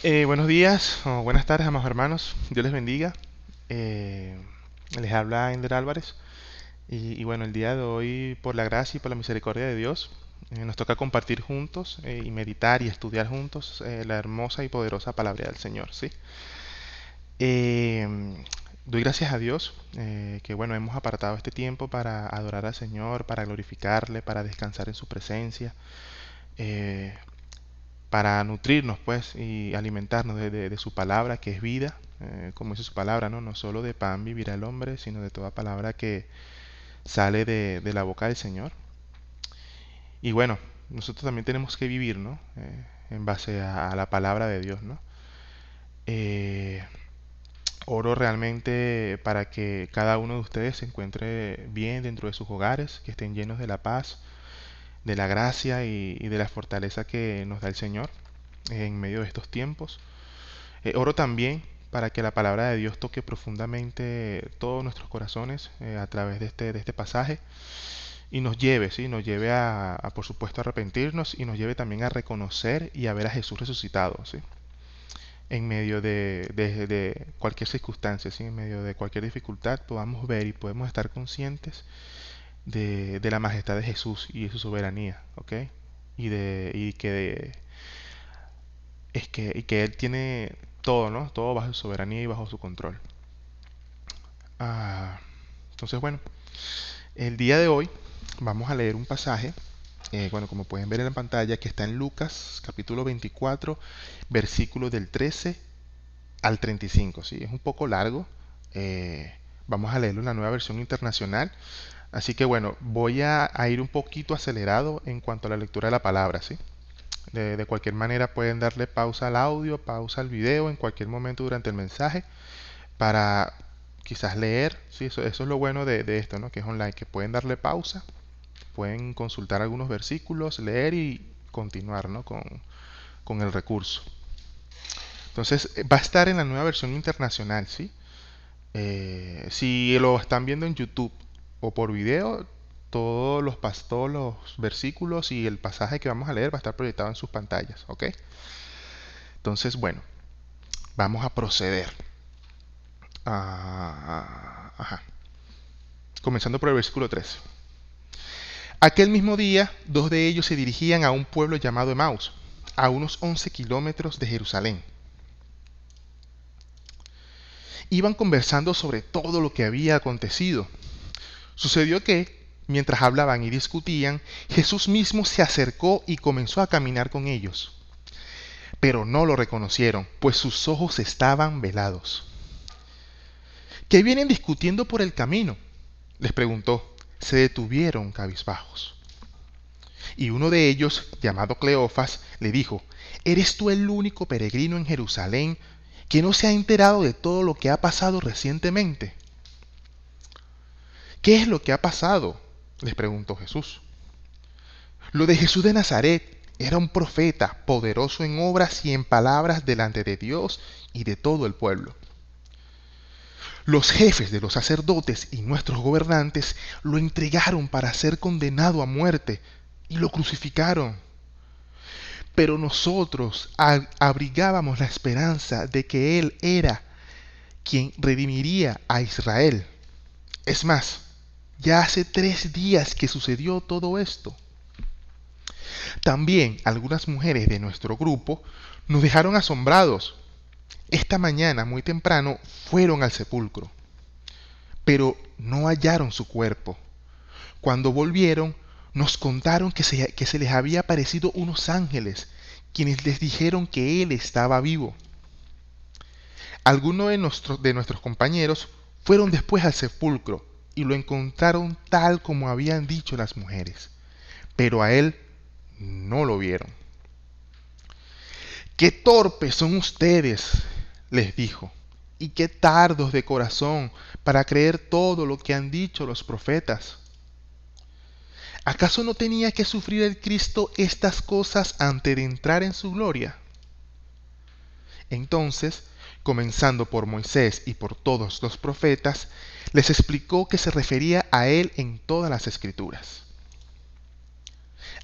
Buenos días o buenas tardes, amados hermanos. Dios les bendiga. Eh, Les habla Ender Álvarez. Y bueno, el día de hoy, por la gracia y por la misericordia de Dios, nos toca compartir juntos y meditar y estudiar juntos la hermosa y poderosa palabra del Señor, ¿sí? Eh, Doy gracias a Dios que bueno, hemos apartado este tiempo para adorar al Señor, para glorificarle, para descansar en su presencia. eh, para nutrirnos pues y alimentarnos de su palabra que es vida, como dice su palabra, ¿no? No solo de pan vivirá el hombre, sino de toda palabra que sale de la boca del Señor. Y bueno, nosotros también tenemos que vivir, ¿no? En base a la palabra de Dios, ¿no? Eh, Oro realmente para que cada uno de ustedes se encuentre bien dentro de sus hogares, que estén llenos de la paz, de la gracia y de la fortaleza que nos da el Señor en medio de estos tiempos. Oro también para que la palabra de Dios toque profundamente todos nuestros corazones a través de este pasaje y nos lleve, ¿sí? Nos lleve por supuesto, a arrepentirnos y nos lleve también a reconocer y a ver a Jesús resucitado, ¿sí? En medio de cualquier circunstancia, ¿sí? En medio de cualquier dificultad, podamos ver y podemos estar conscientes de la majestad de Jesús y de su soberanía, ¿ok? Y que Él tiene todo, ¿no? Todo bajo su soberanía y bajo su control. Ah, entonces, bueno, el día de hoy vamos a leer un pasaje, bueno, como pueden ver en la pantalla, que está en Lucas, capítulo 24, versículos del 13 al 35, ¿sí? Es un poco largo. Vamos a leerlo en la nueva versión internacional. Así que bueno, voy a ir un poquito acelerado en cuanto a la lectura de la palabra, ¿sí? De cualquier manera pueden darle pausa al audio, pausa al video en cualquier momento durante el mensaje para quizás leer, ¿sí? Eso es lo bueno de esto, ¿no? Que es online, que pueden darle pausa, pueden consultar algunos versículos, leer y continuar, ¿no? Con el recurso. Entonces, va a estar en la nueva versión internacional, ¿sí? Si lo están viendo en YouTube o por video, todos los versículos y el pasaje que vamos a leer va a estar proyectado en sus pantallas, ¿ok? Entonces, bueno, vamos a proceder. Ajá. Comenzando por el versículo 13. Aquel mismo día, dos de ellos se dirigían a un pueblo llamado Emaús, a unos 11 kilómetros de Jerusalén. Iban conversando sobre todo lo que había acontecido. Sucedió que, mientras hablaban y discutían, Jesús mismo se acercó y comenzó a caminar con ellos. Pero no lo reconocieron, pues sus ojos estaban velados. ¿Qué vienen discutiendo por el camino?, les preguntó. Se detuvieron cabizbajos. Y uno de ellos, llamado Cleofas, le dijo: ¿Eres tú el único peregrino en Jerusalén que no se ha enterado de todo lo que ha pasado recientemente? ¿Qué es lo que ha pasado?, les preguntó Jesús. Lo de Jesús de Nazaret: era un profeta, poderoso en obras y en palabras delante de Dios y de todo el pueblo. Los jefes de los sacerdotes y nuestros gobernantes lo entregaron para ser condenado a muerte y lo crucificaron. Pero nosotros abrigábamos la esperanza de que Él era quien redimiría a Israel. Es más, ya hace 3 días que sucedió todo esto. También algunas mujeres de nuestro grupo nos dejaron asombrados. Esta mañana, muy temprano, fueron al sepulcro, pero no hallaron su cuerpo. Cuando volvieron, nos contaron que se les había aparecido unos ángeles, quienes les dijeron que Él estaba vivo. Algunos de nuestros compañeros fueron después al sepulcro y lo encontraron tal como habían dicho las mujeres, pero a Él no lo vieron. ¡Qué torpes son ustedes!, les dijo, y qué tardos de corazón para creer todo lo que han dicho los profetas. ¿Acaso no tenía que sufrir el Cristo estas cosas antes de entrar en su gloria? Entonces, comenzando por Moisés y por todos los profetas, les explicó que se refería a él en todas las escrituras.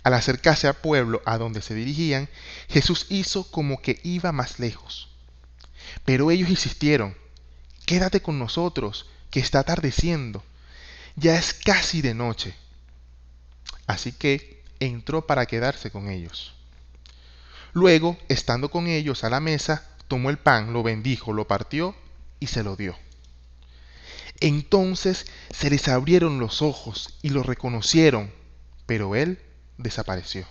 Al acercarse al pueblo a donde se dirigían, Jesús hizo como que iba más lejos. Pero ellos insistieron: quédate con nosotros, que está atardeciendo. Ya es casi de noche. Así que entró para quedarse con ellos. Luego, estando con ellos a la mesa, tomó el pan, lo bendijo, lo partió y se lo dio. Entonces se les abrieron los ojos y lo reconocieron, pero él desapareció.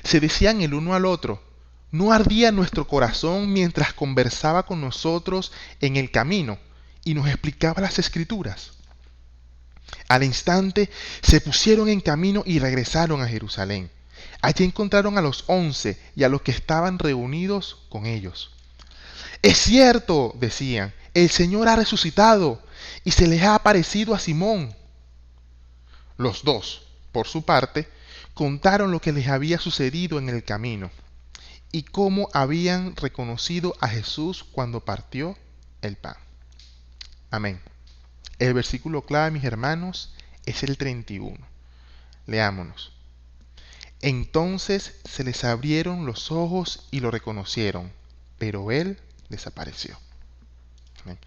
Se decían el uno al otro: ¿no ardía nuestro corazón mientras conversaba con nosotros en el camino y nos explicaba las escrituras? Al instante se pusieron en camino y regresaron a Jerusalén. Allí encontraron a los 11 y a los que estaban reunidos con ellos. Es cierto, decían, el Señor ha resucitado y se les ha aparecido a Simón. Los dos, por su parte, contaron lo que les había sucedido en el camino y cómo habían reconocido a Jesús cuando partió el pan. Amén. El versículo clave, mis hermanos, es el 31. Leámonos. Entonces se les abrieron los ojos y lo reconocieron, pero él desapareció. Amén.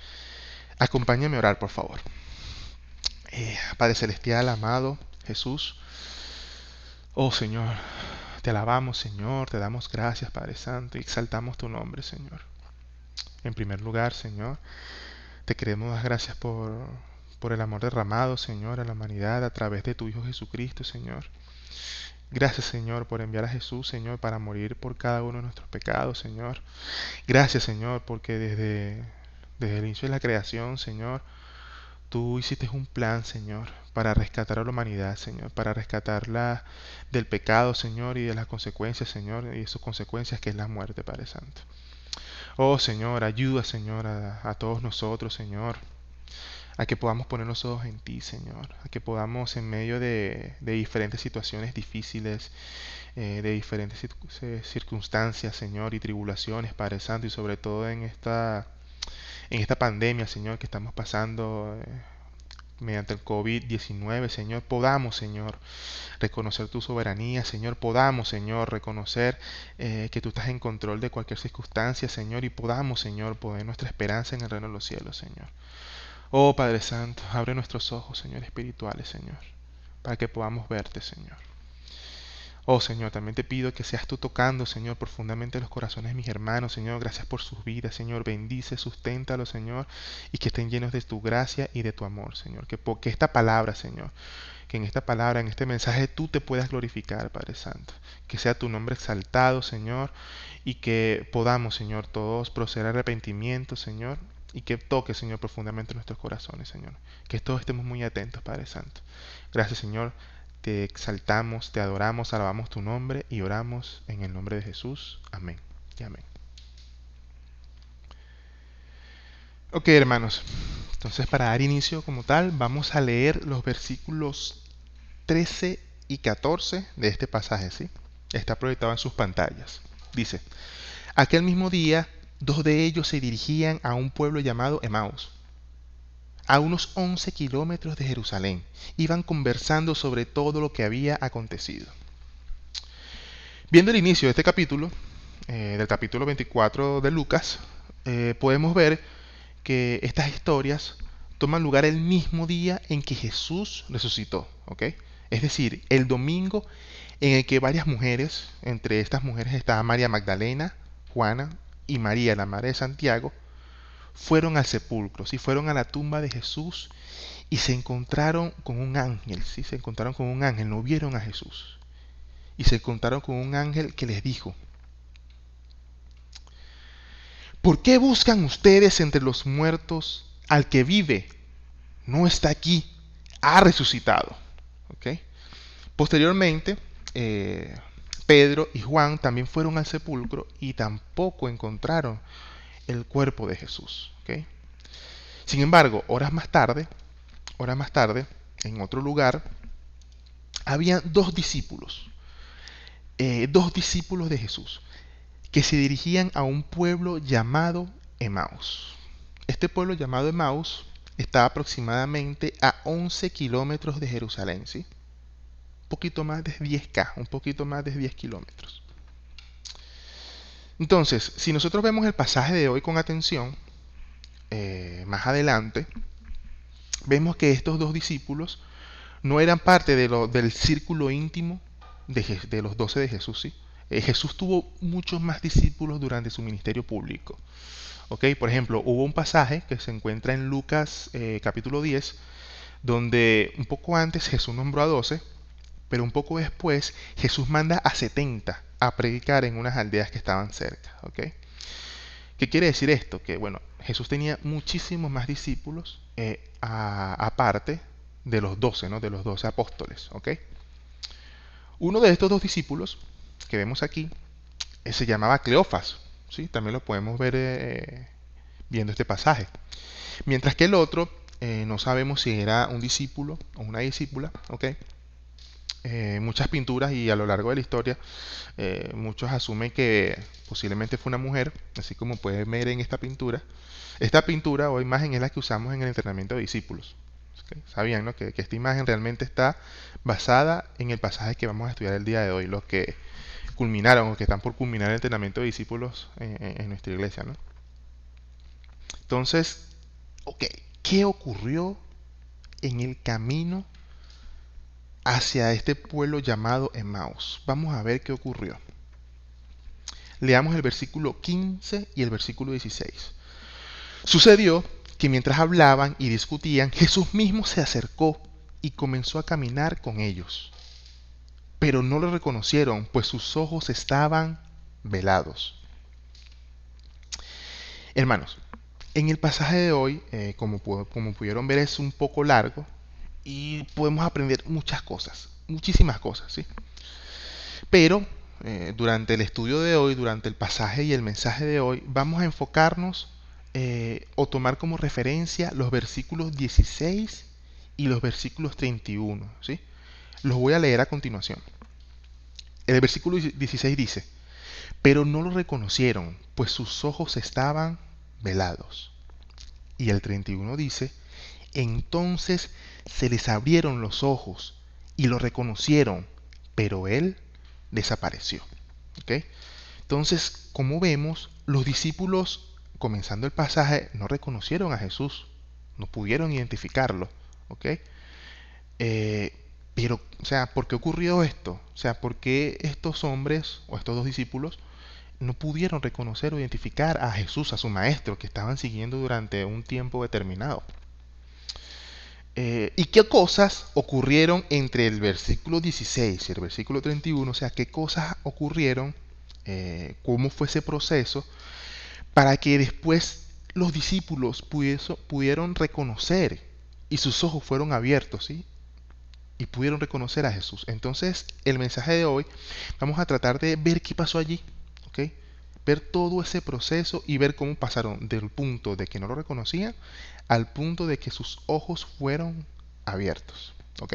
Acompáñame a orar, por favor. Padre Celestial, amado Jesús, oh Señor, te alabamos, Señor, te damos gracias, Padre Santo, y exaltamos tu nombre, Señor. En primer lugar, Señor, te queremos dar gracias por el amor derramado, Señor, a la humanidad a través de tu Hijo Jesucristo, Señor. Gracias, Señor, por enviar a Jesús, Señor, para morir por cada uno de nuestros pecados, Señor. Gracias, Señor, porque desde el inicio de la creación, Señor, tú hiciste un plan, Señor, para rescatar a la humanidad, Señor, para rescatarla del pecado, Señor, y de las consecuencias, Señor, y de sus consecuencias, que es la muerte, Padre Santo. Oh, Señor, ayuda, Señor, a todos nosotros, Señor, a que podamos poner los ojos en ti, Señor, a que podamos en medio de diferentes situaciones difíciles, de diferentes circunstancias, Señor, y tribulaciones, Padre Santo, y sobre todo en esta pandemia, Señor, que estamos pasando mediante el COVID-19, Señor, podamos, Señor, reconocer tu soberanía, Señor, podamos, Señor, reconocer que tú estás en control de cualquier circunstancia, Señor, y podamos, Señor, poner nuestra esperanza en el reino de los cielos, Señor. Oh Padre Santo, abre nuestros ojos, Señor, espirituales, Señor, para que podamos verte, Señor. Oh Señor, también te pido que seas tú tocando, Señor, profundamente los corazones de mis hermanos, Señor. Gracias por sus vidas, Señor. Bendice, susténtalos, Señor, y que estén llenos de tu gracia y de tu amor, Señor. Que esta palabra, Señor, que en esta palabra, en este mensaje, tú te puedas glorificar, Padre Santo. Que sea tu nombre exaltado, Señor, y que podamos, Señor, todos proceder al arrepentimiento, Señor, y que toque, Señor, profundamente nuestros corazones, Señor. Que todos estemos muy atentos, Padre Santo. Gracias, Señor. Te exaltamos, te adoramos, alabamos tu nombre y oramos en el nombre de Jesús. Amén y amén. Ok, hermanos. Entonces, para dar inicio como tal, vamos a leer los versículos 13 y 14 de este pasaje, ¿sí? Está proyectado en sus pantallas. Dice: aquel mismo día, dos de ellos se dirigían a un pueblo llamado Emaús, a unos 11 kilómetros de Jerusalén. Iban conversando sobre todo lo que había acontecido. Viendo el inicio de este capítulo, del capítulo 24 de Lucas, podemos ver que estas historias toman lugar el mismo día en que Jesús resucitó, ¿ok? Es decir, el domingo en el que varias mujeres, entre estas mujeres estaba María Magdalena, Juana y María, la madre de Santiago, fueron al sepulcro, ¿sí? Fueron a la tumba de Jesús y se encontraron con un ángel, ¿sí? Se encontraron con un ángel, no vieron a Jesús. Y se encontraron con un ángel que les dijo: ¿por qué buscan ustedes entre los muertos al que vive? No está aquí, ha resucitado. ¿Okay? Posteriormente, Pedro y Juan también fueron al sepulcro y tampoco encontraron el cuerpo de Jesús. ¿Okay? Sin embargo, horas más tarde, en otro lugar, había dos discípulos de Jesús, que se dirigían a un pueblo llamado Emaús. Este pueblo llamado Emaús está aproximadamente a 11 kilómetros de Jerusalén, ¿sí? poquito más de 10K, un poquito más de 10 kilómetros. Entonces, si nosotros vemos el pasaje de hoy con atención, más adelante, vemos que estos dos discípulos no eran parte del círculo íntimo de los 12 de Jesús, ¿sí? Jesús tuvo muchos más discípulos durante su ministerio público. ¿Ok? Por ejemplo, hubo un pasaje que se encuentra en Lucas capítulo 10, donde un poco antes Jesús nombró a 12, pero un poco después Jesús manda a 70 a predicar en unas aldeas que estaban cerca. ¿Ok? ¿Qué quiere decir esto? Que bueno, Jesús tenía muchísimos más discípulos aparte de los 12, ¿no? De los 12 apóstoles. ¿Ok? Uno de estos dos discípulos que vemos aquí se llamaba Cleofas. ¿Sí? También lo podemos ver viendo este pasaje. Mientras que el otro no sabemos si era un discípulo o una discípula. ¿Ok? Muchas pinturas y a lo largo de la historia muchos asumen que posiblemente fue una mujer, así como pueden ver en esta pintura. Esta pintura o imagen es la que usamos en el entrenamiento de discípulos. ¿Okay? Sabían, ¿no? que esta imagen realmente está basada en el pasaje que vamos a estudiar el día de hoy, los que culminaron o que están por culminar el entrenamiento de discípulos en nuestra iglesia, ¿no? Entonces, ok, ¿qué ocurrió en el camino hacia este pueblo llamado Emmaus? Vamos a ver qué ocurrió. Leamos el versículo 15 y el versículo 16. Sucedió que mientras hablaban y discutían, Jesús mismo se acercó y comenzó a caminar con ellos. Pero no lo reconocieron, pues sus ojos estaban velados. Hermanos, en el pasaje de hoy, como pudieron ver, es un poco largo y podemos aprender muchas cosas, muchísimas cosas, ¿sí? Pero durante el estudio de hoy, durante el pasaje y el mensaje de hoy, vamos a enfocarnos o tomar como referencia los versículos 16 y los versículos 31, ¿sí? Los voy a leer a continuación. El versículo 16 dice: pero no lo reconocieron, pues sus ojos estaban velados. Y el 31 dice: entonces se les abrieron los ojos y lo reconocieron, pero él desapareció. ¿Okay? Entonces, como vemos, los discípulos, comenzando el pasaje, no reconocieron a Jesús, no pudieron identificarlo. ¿Okay? Pero, o sea, ¿por qué ocurrió esto? O sea, ¿por qué estos hombres o estos dos discípulos no pudieron reconocer o identificar a Jesús, a su maestro, que estaban siguiendo durante un tiempo determinado? ¿Y qué cosas ocurrieron entre el versículo 16 y el versículo 31? O sea, ¿qué cosas ocurrieron? ¿Cómo fue ese proceso? Para que después los discípulos pudieron reconocer y sus ojos fueron abiertos, ¿sí? Y pudieron reconocer a Jesús. Entonces, el mensaje de hoy, vamos a tratar de ver qué pasó allí, ¿ok? Ver todo ese proceso y ver cómo pasaron del punto de que no lo reconocían al punto de que sus ojos fueron abiertos, ¿ok?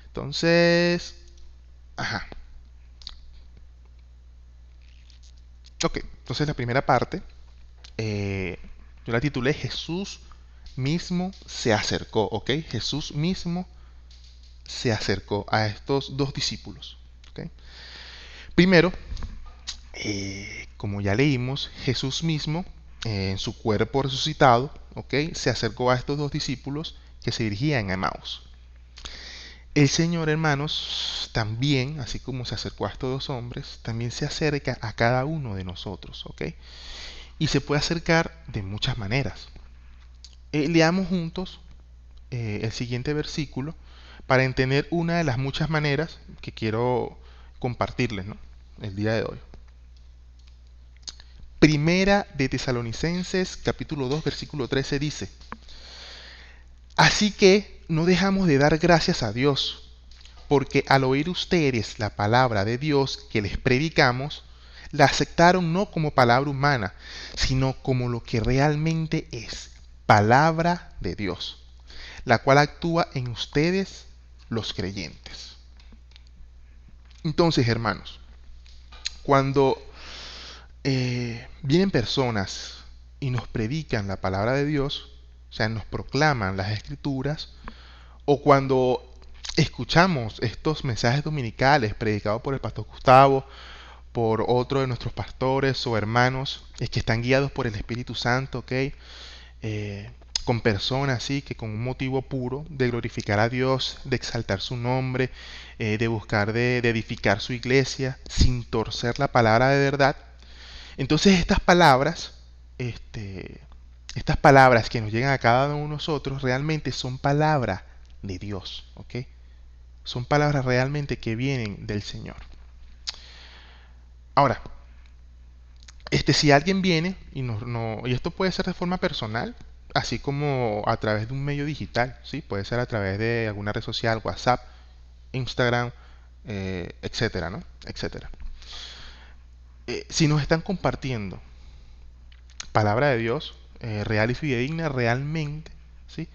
Entonces, ajá. Ok, entonces la primera parte, yo la titulé Jesús mismo se acercó, ¿ok? Jesús mismo se acercó a estos dos discípulos, ¿ok? Primero, como ya leímos, Jesús mismo, en su cuerpo resucitado, ¿ok? Se acercó a estos dos discípulos que se dirigían a Emmaus. El Señor, hermanos, también, así como se acercó a estos dos hombres, también se acerca a cada uno de nosotros, ¿ok? Y se puede acercar de muchas maneras. Leamos juntos el siguiente versículo para entender una de las muchas maneras que quiero compartirles, ¿no? El día de hoy. Primera de Tesalonicenses, capítulo 2, versículo 13 dice: así que no dejamos de dar gracias a Dios, porque al oír ustedes la palabra de Dios que les predicamos, la aceptaron no como palabra humana, sino como lo que realmente es, palabra de Dios, la cual actúa en ustedes los creyentes. Entonces, hermanos, cuando vienen personas y nos predican la palabra de Dios, o sea, nos proclaman las escrituras, o cuando escuchamos estos mensajes dominicales predicados por el pastor Gustavo, por otro de nuestros pastores o hermanos que están guiados por el Espíritu Santo, ¿ok? Eh, con personas así que con un motivo puro de glorificar a Dios, de exaltar su nombre, de buscar de edificar su iglesia sin torcer la palabra de verdad. Entonces este, estas palabras que nos llegan a cada uno de nosotros realmente son palabras de Dios, ¿ok? Son palabras realmente que vienen del Señor. Ahora, si alguien viene y esto puede ser de forma personal, así como a través de un medio digital, ¿sí? Puede ser a través de alguna red social, WhatsApp, Instagram, etcétera, ¿no? Etcétera. Si nos están compartiendo palabra de Dios, real y fidedigna, realmente, ¿sí?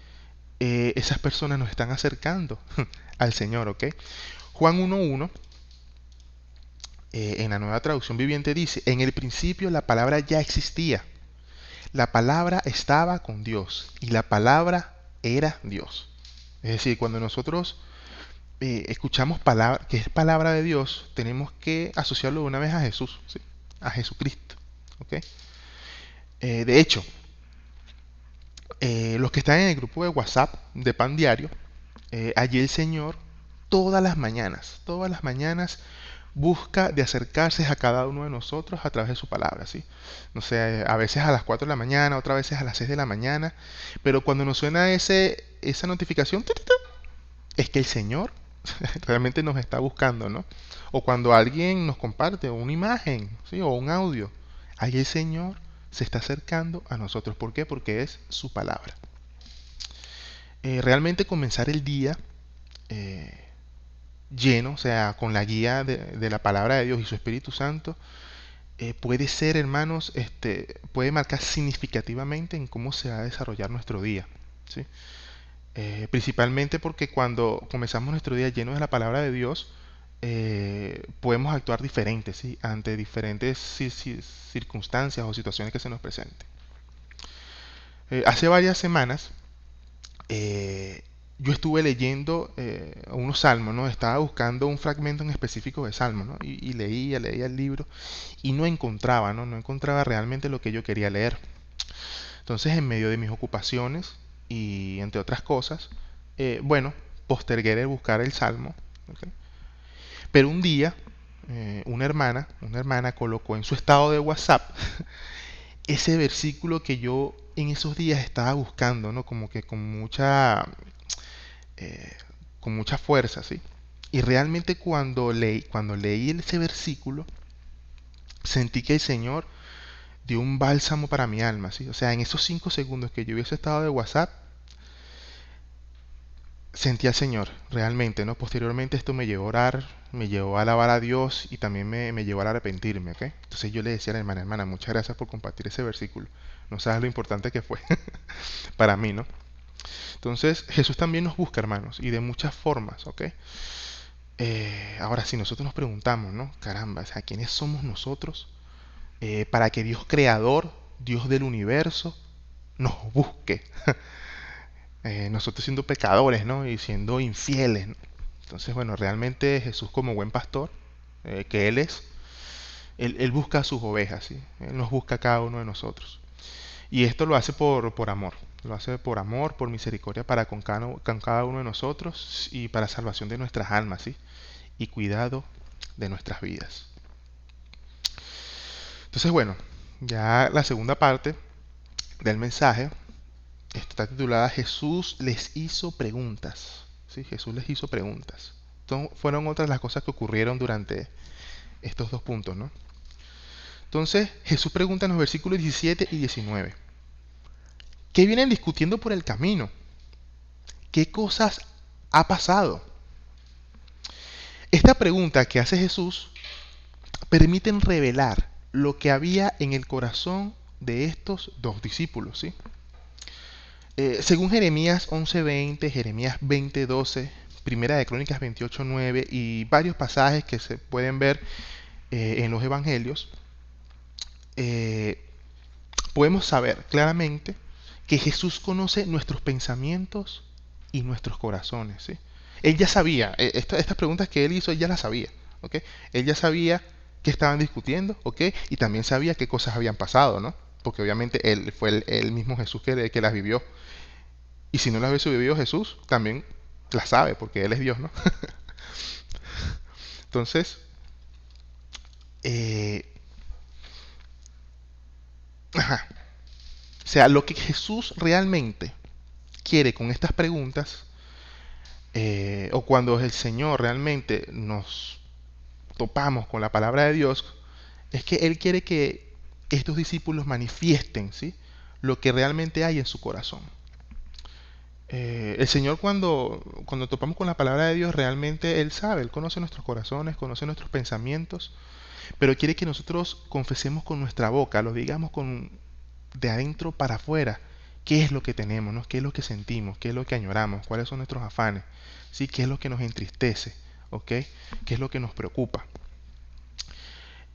Esas personas nos están acercando al Señor, ¿ok? Juan 1.1, en la nueva traducción viviente dice, en el principio la palabra ya existía. La palabra estaba con Dios y la palabra era Dios. Es decir, cuando nosotros escuchamos palabra, que es palabra de Dios, tenemos que asociarlo de una vez a Jesús, ¿sí? A Jesucristo. ¿Ok? De hecho, los que están en el grupo de WhatsApp de Pan Diario, allí el Señor todas las mañanas busca de acercarse a cada uno de nosotros a través de su palabra, ¿sí? No sé, a veces a las 4 de la mañana, otras veces a las 6 de la mañana, pero cuando nos suena esa notificación, es que el Señor realmente nos está buscando, ¿no? O cuando alguien nos comparte una imagen, ¿sí? O un audio, ahí el Señor se está acercando a nosotros. ¿Por qué? Porque es su palabra. Realmente comenzar el día eh, lleno, o sea, con la guía de la palabra de Dios y su Espíritu Santo, puede ser, hermanos, puede marcar significativamente en cómo se va a desarrollar nuestro día, ¿sí? Principalmente porque cuando comenzamos nuestro día lleno de la palabra de Dios, podemos actuar diferente, ¿sí? Ante diferentes circunstancias o situaciones que se nos presenten. Hace varias semanas eh, yo estuve leyendo unos salmos, ¿no? Estaba buscando un fragmento en específico de salmos, ¿no? Y leía el libro y no encontraba, ¿no? No encontraba realmente lo que yo quería leer. Entonces, en medio de mis ocupaciones y entre otras cosas, bueno, postergué de buscar el salmo, ¿ok? Pero un día, una hermana colocó en su estado de WhatsApp ese versículo que yo en esos días estaba buscando, ¿no? Como que eh, con mucha fuerza, ¿sí? Y realmente cuando leí ese versículo, sentí que el Señor dio un bálsamo para mi alma, ¿sí? O sea, en esos 5 segundos que yo hubiese estado de WhatsApp, sentí al Señor, realmente, ¿no? Posteriormente esto me llevó a orar, me llevó a alabar a Dios y también me llevó a arrepentirme, ¿ok? Entonces yo le decía a la hermana, muchas gracias por compartir ese versículo. No sabes lo importante que fue para mí, ¿no? Entonces Jesús también nos busca, hermanos, y de muchas formas, ¿ok? Ahora, si nosotros nos preguntamos, ¿no? Caramba, o sea, ¿quiénes somos nosotros para que Dios creador, Dios del universo, nos busque? Nosotros siendo pecadores, ¿no? Y siendo infieles, ¿no? Entonces, bueno, realmente Jesús como buen pastor, que Él es, él busca a sus ovejas, ¿sí? Él nos busca a cada uno de nosotros. Y esto lo hace por amor. Lo hace por amor, por misericordia para con cada uno de nosotros y para salvación de nuestras almas, ¿sí? Y cuidado de nuestras vidas. Entonces, bueno, ya la segunda parte del mensaje está titulada Jesús les hizo preguntas. ¿Sí? Jesús les hizo preguntas. Entonces, fueron otras las cosas que ocurrieron durante estos dos puntos, ¿no? Entonces, Jesús pregunta en los versículos 17 y 19. ¿Qué vienen discutiendo por el camino? ¿Qué cosas ha pasado? Esta pregunta que hace Jesús permiten revelar lo que había en el corazón de estos dos discípulos, ¿sí? Según Jeremías 11:20, Jeremías 20:12, Primera de Crónicas 28:9 y varios pasajes que se pueden ver en los evangelios, eh, podemos saber claramente que Jesús conoce nuestros pensamientos y nuestros corazones, ¿sí? Él ya sabía, estas preguntas que él hizo, él ya las sabía, ¿ok? Él ya sabía que estaban discutiendo, ¿ok? Y también sabía qué cosas habían pasado, ¿no? Porque obviamente él fue el mismo Jesús que las vivió. Y si no las hubiese vivido Jesús, también las sabe, porque él es Dios, ¿no? Entonces, eh, ajá. O sea, lo que Jesús realmente quiere con estas preguntas, o cuando el Señor realmente nos topamos con la palabra de Dios, es que Él quiere que estos discípulos manifiesten, ¿sí?, lo que realmente hay en su corazón. El Señor cuando topamos con la palabra de Dios, realmente Él sabe, Él conoce nuestros corazones, conoce nuestros pensamientos, pero quiere que nosotros confesemos con nuestra boca, lo digamos de adentro para afuera, qué es lo que tenemos, ¿no? Qué es lo que sentimos, qué es lo que añoramos, cuáles son nuestros afanes, ¿sí? Qué es lo que nos entristece, ¿ok? ¿Qué es lo que nos preocupa?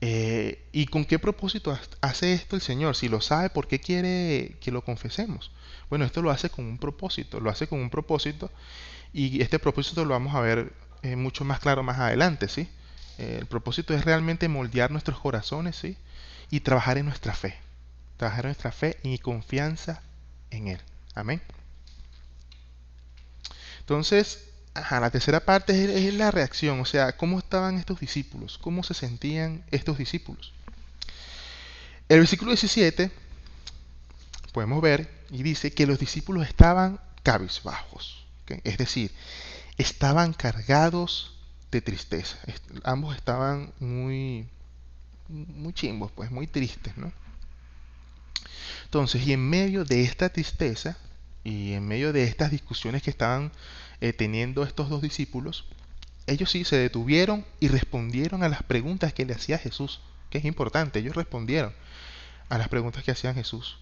¿Y con qué propósito hace esto el Señor? Si lo sabe, ¿por qué quiere que lo confesemos? Bueno, esto lo hace con un propósito, lo hace con un propósito, y este propósito lo vamos a ver mucho más claro más adelante, ¿sí? El propósito es realmente moldear nuestros corazones, ¿sí? Y trabajar en nuestra fe y confianza en Él. Amén. Entonces, ajá, la tercera parte es la reacción, o sea, cómo estaban estos discípulos, cómo se sentían estos discípulos. El versículo 17 podemos ver y dice que los discípulos estaban cabizbajos, ¿ok? Es decir, estaban cargados de tristeza. Ambos estaban muy chimbos, pues muy tristes, ¿no? Entonces, y en medio de esta tristeza y en medio de estas discusiones que estaban teniendo estos dos discípulos, ellos sí se detuvieron y respondieron a las preguntas que le hacía Jesús, que es importante, ellos respondieron a las preguntas que hacían Jesús.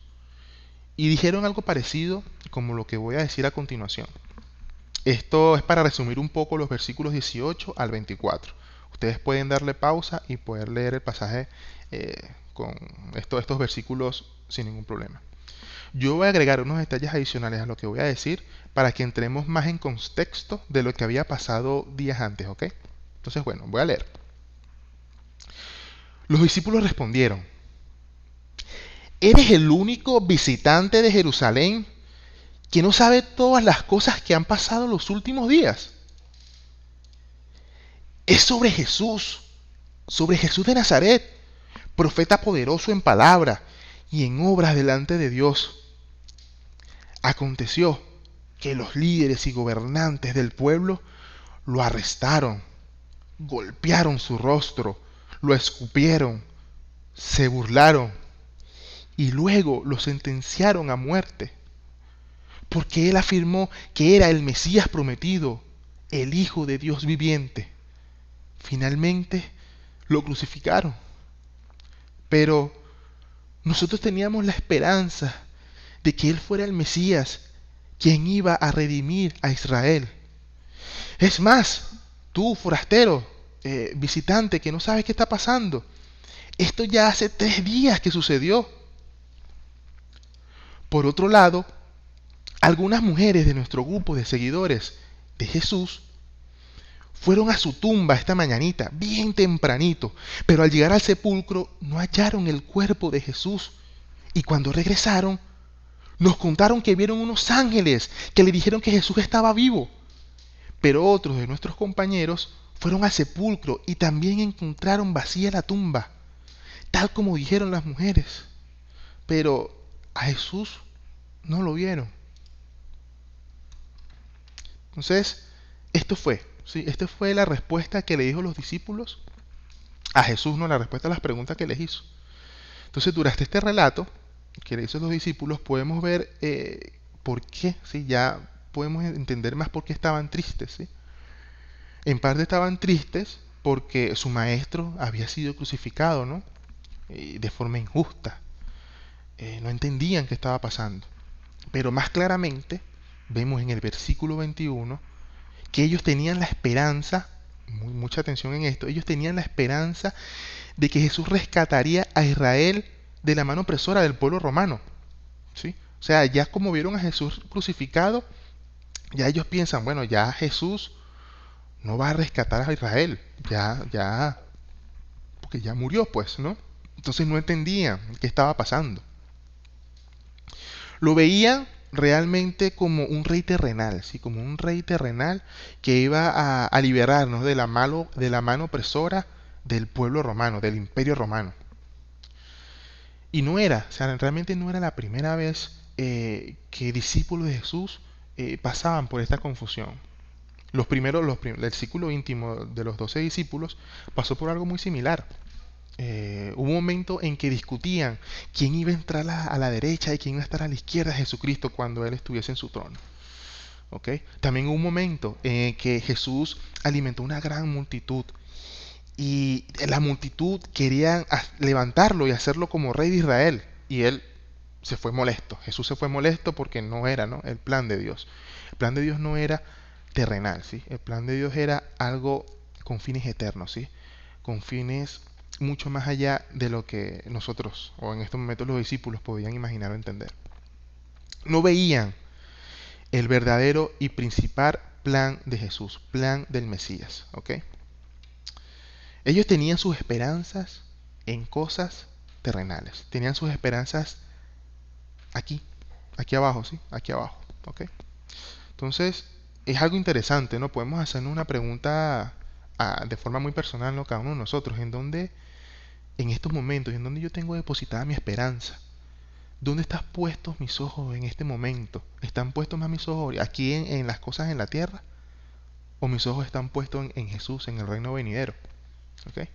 Y dijeron algo parecido como lo que voy a decir a continuación. Esto es para resumir un poco los versículos 18 al 24. Ustedes pueden darle pausa y poder leer el pasaje con estos versículos sin ningún problema. Yo voy a agregar unos detalles adicionales a lo que voy a decir para que entremos más en contexto de lo que había pasado días antes, ¿ok? Entonces, bueno, voy a leer. Los discípulos respondieron: ¿eres el único visitante de Jerusalén que no sabe todas las cosas que han pasado los últimos días? Es sobre Jesús de Nazaret, profeta poderoso en palabra y en obras delante de Dios. Aconteció que los líderes y gobernantes del pueblo lo arrestaron, golpearon su rostro, lo escupieron, se burlaron y luego lo sentenciaron a muerte, porque él afirmó que era el Mesías prometido, el Hijo de Dios viviente. Finalmente lo crucificaron. Pero nosotros teníamos la esperanza de que Él fuera el Mesías, quien iba a redimir a Israel. Es más, tú, forastero, visitante, que no sabes qué está pasando, esto ya hace 3 días que sucedió. Por otro lado, algunas mujeres de nuestro grupo de seguidores de Jesús fueron a su tumba esta mañanita, bien tempranito, pero al llegar al sepulcro no hallaron el cuerpo de Jesús. Y cuando regresaron, nos contaron que vieron unos ángeles que le dijeron que Jesús estaba vivo. Pero otros de nuestros compañeros fueron al sepulcro y también encontraron vacía la tumba, tal como dijeron las mujeres. Pero a Jesús no lo vieron. Entonces, esta fue la respuesta que le dijo los discípulos a Jesús, no la respuesta a las preguntas que les hizo. Entonces, durante este relato que le hizo a los discípulos, podemos ver por qué, ¿sí? Ya podemos entender más por qué estaban tristes, ¿sí? En parte estaban tristes porque su maestro había sido crucificado, ¿no? De forma injusta. No entendían qué estaba pasando. Pero más claramente, vemos en el versículo 21 que ellos tenían la esperanza, mucha atención en esto, ellos tenían la esperanza de que Jesús rescataría a Israel de la mano opresora del pueblo romano, ¿sí? O sea, ya como vieron a Jesús crucificado, ya ellos piensan, bueno, ya Jesús no va a rescatar a Israel. Ya, porque ya murió, pues, ¿no? Entonces no entendían qué estaba pasando. Lo veían realmente como un rey terrenal, ¿sí? Como un rey terrenal que iba a liberarnos de la mano opresora del pueblo romano, del imperio romano. Y no era, o sea, realmente no era la primera vez que discípulos de Jesús pasaban por esta confusión. El círculo íntimo de los 12 discípulos pasó por algo muy similar. Hubo un momento en que discutían quién iba a entrar a la derecha y quién iba a estar a la izquierda de Jesucristo cuando Él estuviese en su trono. ¿Okay? También hubo un momento en que Jesús alimentó una gran multitud y la multitud quería levantarlo y hacerlo como rey de Israel. Y Él se fue molesto. Jesús se fue molesto porque no era, ¿no?, el plan de Dios. El plan de Dios no era terrenal, ¿sí? El plan de Dios era algo con fines eternos, ¿sí? Con fines mucho más allá de lo que nosotros, o en estos momentos los discípulos, podían imaginar o entender. No veían el verdadero y principal plan de Jesús, plan del Mesías, ¿ok? Ellos tenían sus esperanzas en cosas terrenales, tenían sus esperanzas aquí, aquí abajo, ¿sí? Aquí abajo, ¿ok? Entonces, es algo interesante, ¿no? Podemos hacernos una pregunta de forma muy personal, ¿no?, cada uno de nosotros, ¿en dónde, en estos momentos, en donde yo tengo depositada mi esperanza? ¿Dónde están puestos mis ojos en este momento? ¿Están puestos más mis ojos aquí en las cosas en la tierra? ¿O mis ojos están puestos en Jesús, en el reino venidero? ¿Okay?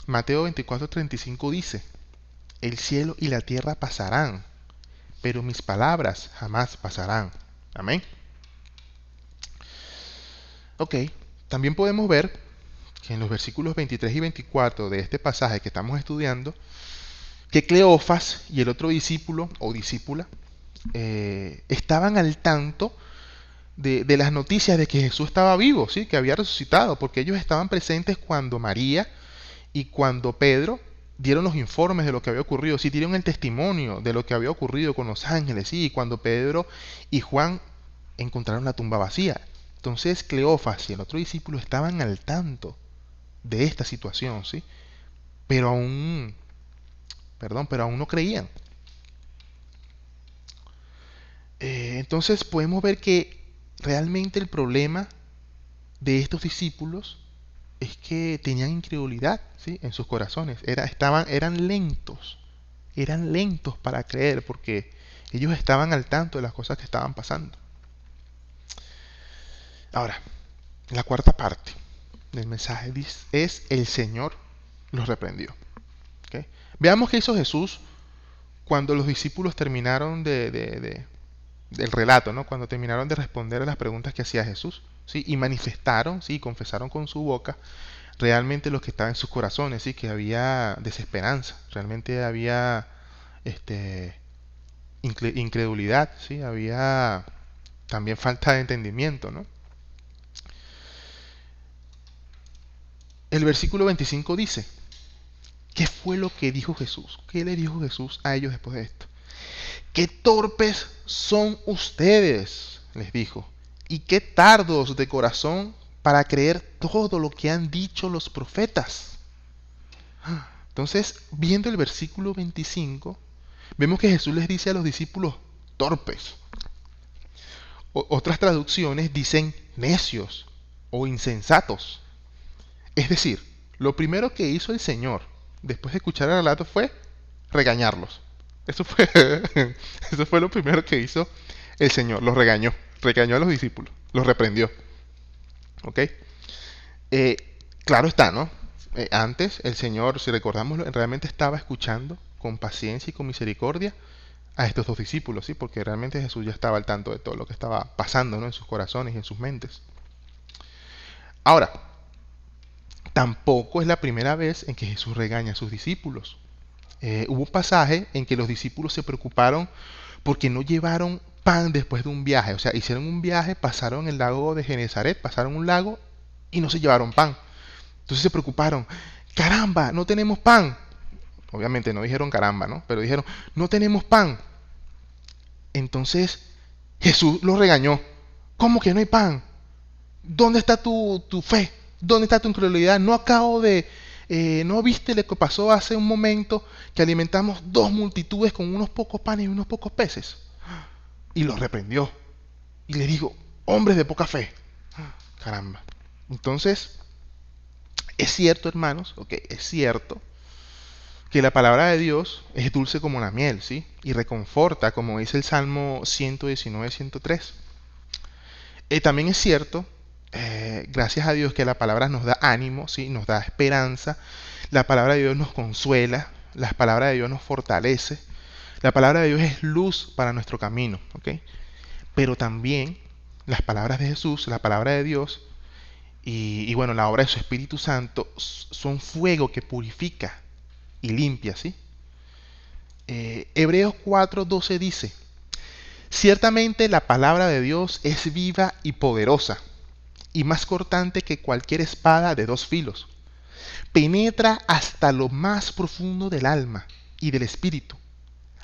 Mateo 24:35 dice, el cielo y la tierra pasarán, pero mis palabras jamás pasarán. Amén. Ok, también podemos ver que en los versículos 23 y 24 de este pasaje que estamos estudiando, que Cleofas y el otro discípulo o discípula estaban al tanto de las noticias de que Jesús estaba vivo, ¿sí?, que había resucitado, porque ellos estaban presentes cuando María y cuando Pedro dieron los informes de lo que había ocurrido, sí, dieron el testimonio de lo que había ocurrido con los ángeles, sí, y cuando Pedro y Juan encontraron la tumba vacía. Entonces Cleofas y el otro discípulo estaban al tanto de esta situación, ¿sí? Pero aún, pero aún no creían. Entonces podemos ver que realmente el problema de estos discípulos es que tenían incredulidad, ¿sí?, en sus corazones. Eran lentos para creer porque ellos estaban al tanto de las cosas que estaban pasando. Ahora, la cuarta parte del mensaje es el Señor los reprendió. ¿Okay? Veamos qué hizo Jesús cuando los discípulos terminaron del relato, ¿no? Cuando terminaron de responder a las preguntas que hacía Jesús, ¿sí?, y manifestaron, ¿sí?, confesaron con su boca realmente lo que estaba en sus corazones, ¿sí?, que había desesperanza, realmente había incredulidad, ¿sí?, había también falta de entendimiento, ¿no? El versículo 25 dice, ¿qué fue lo que dijo Jesús? ¿Qué le dijo Jesús a ellos después de esto? ¡Qué torpes son ustedes!, les dijo, y qué tardos de corazón para creer todo lo que han dicho los profetas. Entonces, viendo el versículo 25, vemos que Jesús les dice a los discípulos torpes. Otras traducciones dicen necios o insensatos. Es decir, lo primero que hizo el Señor después de escuchar el relato fue regañarlos. Eso fue, eso fue lo primero que hizo el Señor. Los regañó a los discípulos, los reprendió. ¿Ok? Claro está, ¿no? Antes el Señor, si recordamos, realmente estaba escuchando con paciencia y con misericordia a estos dos discípulos, ¿sí? Porque realmente Jesús ya estaba al tanto de todo lo que estaba pasando, ¿no?, en sus corazones y en sus mentes. Ahora, tampoco es la primera vez en que Jesús regaña a sus discípulos. Hubo un pasaje en que los discípulos se preocuparon porque no llevaron pan después de un viaje. O sea, hicieron un viaje, pasaron el lago de Genezaret, pasaron un lago y no se llevaron pan. Entonces se preocuparon. Caramba, no tenemos pan. Obviamente no dijeron caramba, ¿no? Pero dijeron, no tenemos pan. Entonces Jesús los regañó. ¿Cómo que no hay pan? ¿Dónde está tu fe? ¿Dónde está tu incredulidad? ¿No viste lo que pasó hace un momento que alimentamos dos multitudes con unos pocos panes y unos pocos peces? Y los reprendió. Y le digo, hombres de poca fe. Caramba. Entonces, es cierto, hermanos, es cierto que la palabra de Dios es dulce como la miel, ¿sí? Y reconforta, como dice el Salmo 119, 103. También es cierto, gracias a Dios, que la palabra nos da ánimo, ¿sí? Nos da esperanza. La palabra de Dios nos consuela. La palabra de Dios nos fortalece. La palabra de Dios es luz para nuestro camino, ¿ok? Pero también las palabras de Jesús, la palabra de Dios y bueno, la obra de su Espíritu Santo son fuego que purifica y limpia, ¿sí? Hebreos 4:12 dice, ciertamente la palabra de Dios es viva y poderosa, y más cortante que cualquier espada de dos filos. Penetra hasta lo más profundo del alma y del espíritu,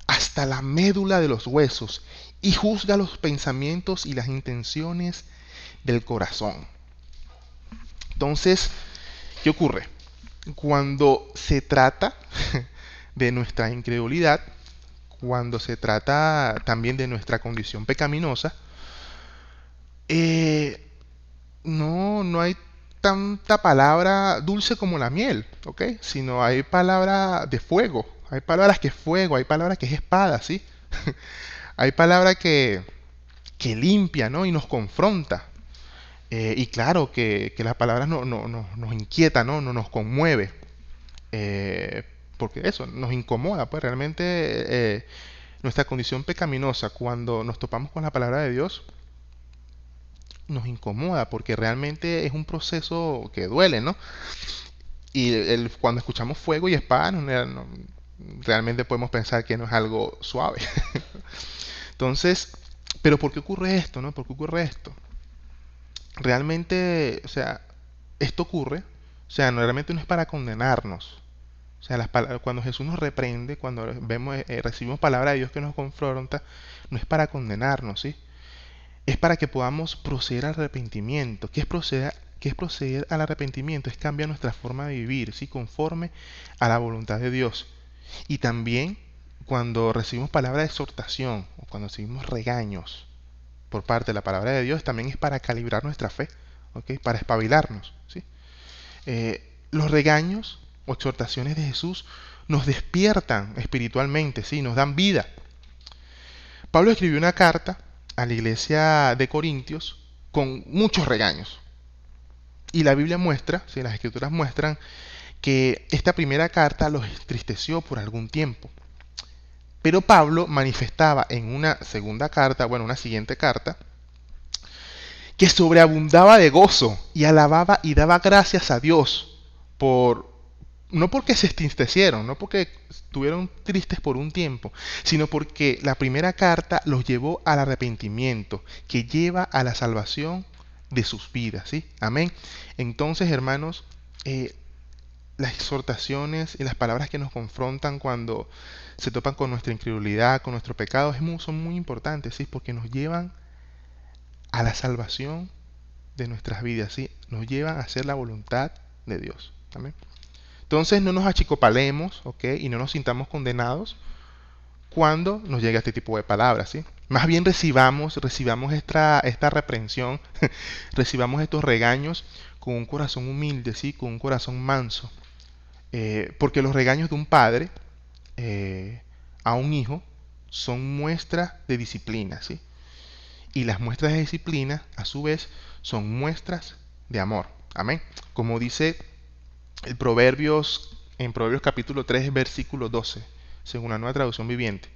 hasta la médula de los huesos, y juzga los pensamientos y las intenciones del corazón. Entonces, ¿qué ocurre? Cuando se trata de nuestra incredulidad, cuando se trata también de nuestra condición pecaminosa, no hay tanta palabra dulce como la miel, ¿ok? Sino hay palabra de fuego, hay palabras que es fuego, hay palabras que es espada, ¿sí? Hay palabra que limpia, ¿no? Y nos confronta. Y claro que las palabras nos inquieta, ¿no? Nos conmueve. Porque eso nos incomoda, pues realmente nuestra condición pecaminosa, cuando nos topamos con la palabra de Dios, nos incomoda porque realmente es un proceso que duele, ¿no? Y cuando escuchamos fuego y espada, realmente podemos pensar que no es algo suave. Entonces, pero ¿por qué ocurre esto, no? ¿Por qué ocurre esto? Realmente, o sea, esto ocurre, o sea, realmente no es para condenarnos. O sea, cuando Jesús nos reprende, cuando recibimos palabra de Dios que nos confronta, no es para condenarnos, ¿sí? Es para que podamos proceder al arrepentimiento. ¿Qué es proceder al arrepentimiento? Es cambiar nuestra forma de vivir, ¿sí? Conforme a la voluntad de Dios. Y también cuando recibimos palabra de exhortación o cuando recibimos regaños por parte de la palabra de Dios, también es para calibrar nuestra fe, ¿ok? Para espabilarnos, ¿sí? Los regaños o exhortaciones de Jesús nos despiertan espiritualmente, ¿sí? Nos dan vida. Pablo escribió una carta a la iglesia de Corintios con muchos regaños. Y la Biblia muestra, ¿sí? Las escrituras muestran que esta primera carta los entristeció por algún tiempo. Pero Pablo manifestaba en una segunda carta, bueno, una siguiente carta, que sobreabundaba de gozo y alababa y daba gracias a Dios no porque se entristecieron, no porque estuvieron tristes por un tiempo, sino porque la primera carta los llevó al arrepentimiento, que lleva a la salvación de sus vidas, ¿sí? Amén. Entonces, hermanos, las exhortaciones y las palabras que nos confrontan cuando se topan con nuestra incredulidad, con nuestro pecado, son muy importantes, ¿sí? Porque nos llevan a la salvación de nuestras vidas, ¿sí? Nos llevan a hacer la voluntad de Dios. Amén. Entonces no nos achicopalemos, ¿ok? Y no nos sintamos condenados cuando nos llega este tipo de palabras, ¿sí? Más bien recibamos esta reprensión, recibamos estos regaños con un corazón humilde, ¿sí? Con un corazón manso. Porque los regaños de un padre a un hijo son muestras de disciplina, ¿sí? Y las muestras de disciplina, a su vez, son muestras de amor. Amén. Como dice en Proverbios capítulo 3, versículo 12, según la Nueva Traducción Viviente.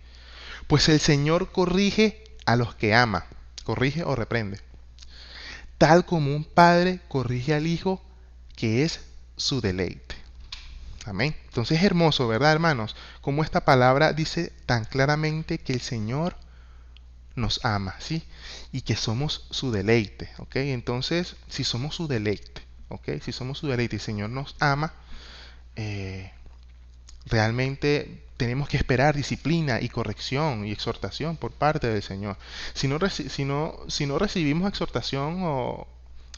Pues el Señor corrige a los que ama, corrige o reprende, tal como un padre corrige al hijo, que es su deleite. Amén. Entonces es hermoso, ¿verdad, hermanos? Como esta palabra dice tan claramente que el Señor nos ama, ¿sí? Y que somos su deleite, ¿ok? Entonces, si somos su deleite, ¿ok? Si somos su deleite y el Señor nos ama, realmente tenemos que esperar disciplina y corrección y exhortación por parte del Señor. Si no recibimos exhortación o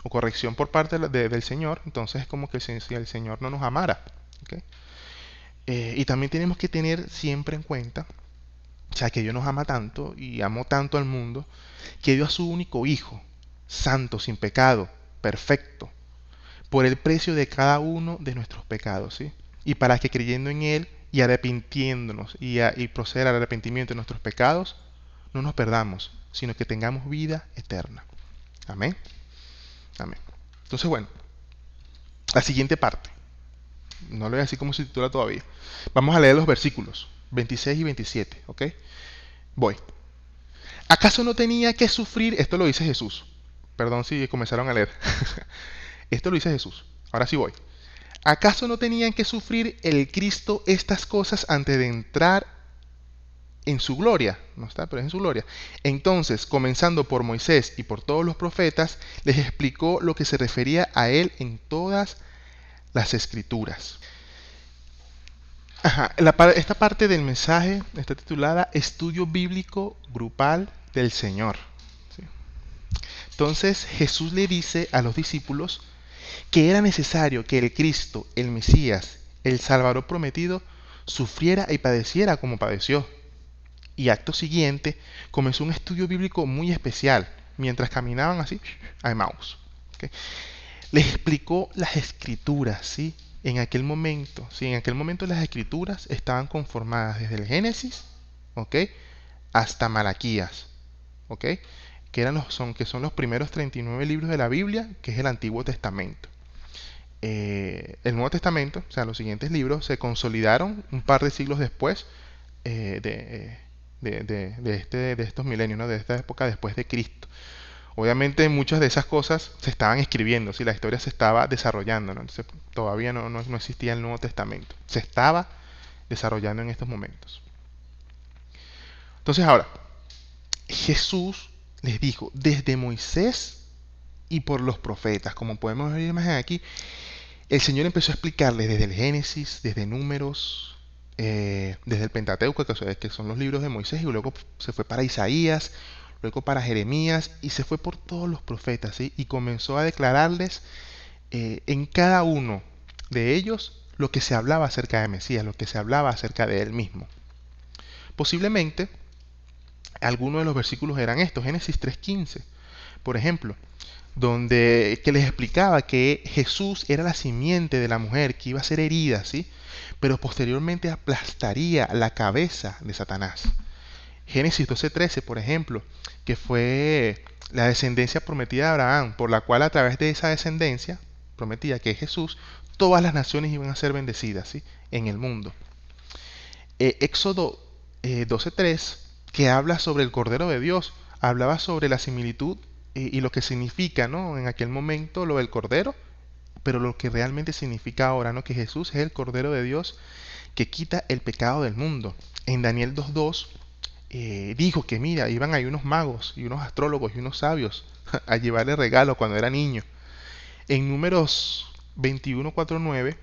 corrección por parte del Señor, entonces es como que si el Señor no nos amara. ¿Ok? Y también tenemos que tener siempre en cuenta, o sea, que Dios nos ama tanto y amó tanto al mundo, que dio a su único Hijo, santo, sin pecado, perfecto, por el precio de cada uno de nuestros pecados, ¿sí? Y para que creyendo en Él y arrepintiéndonos y proceder al arrepentimiento de nuestros pecados, no nos perdamos, sino que tengamos vida eterna. Amén. Amén. Entonces, bueno, la siguiente parte. No lo voy a decir como se titula todavía. Vamos a leer los versículos 26 y 27, ¿ok? Voy. ¿Acaso no tenía que sufrir? Esto lo dice Jesús. Perdón si comenzaron a leer. Esto lo dice Jesús. Ahora sí voy. ¿Acaso no tenían que sufrir el Cristo estas cosas antes de entrar en su gloria? No está, pero es en su gloria. Entonces, comenzando por Moisés y por todos los profetas, les explicó lo que se refería a él en todas las escrituras. Ajá, esta parte del mensaje está titulada Estudio Bíblico Grupal del Señor. ¿Sí? Entonces Jesús le dice a los discípulos que era necesario que el Cristo, el Mesías, el Salvador prometido, sufriera y padeciera como padeció. Y acto siguiente comenzó un estudio bíblico muy especial, mientras caminaban así a Emmaus. ¿Okay? Les explicó las escrituras, ¿sí? En aquel momento, ¿sí? En aquel momento las escrituras estaban conformadas desde el Génesis, ¿ok? Hasta Malaquías, ¿ok? Que son los primeros 39 libros de la Biblia, que es el Antiguo Testamento. El Nuevo Testamento, o sea, los siguientes libros, se consolidaron un par de siglos después de estos milenios, ¿no? De esta época después de Cristo. Obviamente muchas de esas cosas se estaban escribiendo, ¿sí? La historia se estaba desarrollando, ¿no? Entonces todavía no existía el Nuevo Testamento. Se estaba desarrollando en estos momentos. Entonces ahora, Jesús les dijo, desde Moisés y por los profetas, como podemos ver más aquí, el Señor empezó a explicarles desde el Génesis, desde Números, desde el Pentateuco, que son los libros de Moisés, y luego se fue para Isaías, luego para Jeremías, y se fue por todos los profetas, ¿sí? Y comenzó a declararles en cada uno de ellos lo que se hablaba acerca de Mesías, lo que se hablaba acerca de él mismo. Posiblemente, algunos de los versículos eran estos, Génesis 3.15, por ejemplo, que les explicaba que Jesús era la simiente de la mujer que iba a ser herida, ¿sí? Pero posteriormente aplastaría la cabeza de Satanás. Génesis 12.13, por ejemplo, que fue la descendencia prometida de Abraham, por la cual a través de esa descendencia prometida, que es Jesús, todas las naciones iban a ser bendecidas, ¿sí? En el mundo. Éxodo 12.3, que habla sobre el Cordero de Dios, hablaba sobre la similitud y lo que significa, ¿no? En aquel momento lo del Cordero, pero lo que realmente significa ahora, ¿no? Que Jesús es el Cordero de Dios que quita el pecado del mundo. En Daniel 2.2 dijo que mira, iban ahí unos magos y unos astrólogos y unos sabios a llevarle regalo cuando era niño. En Números 21.4.9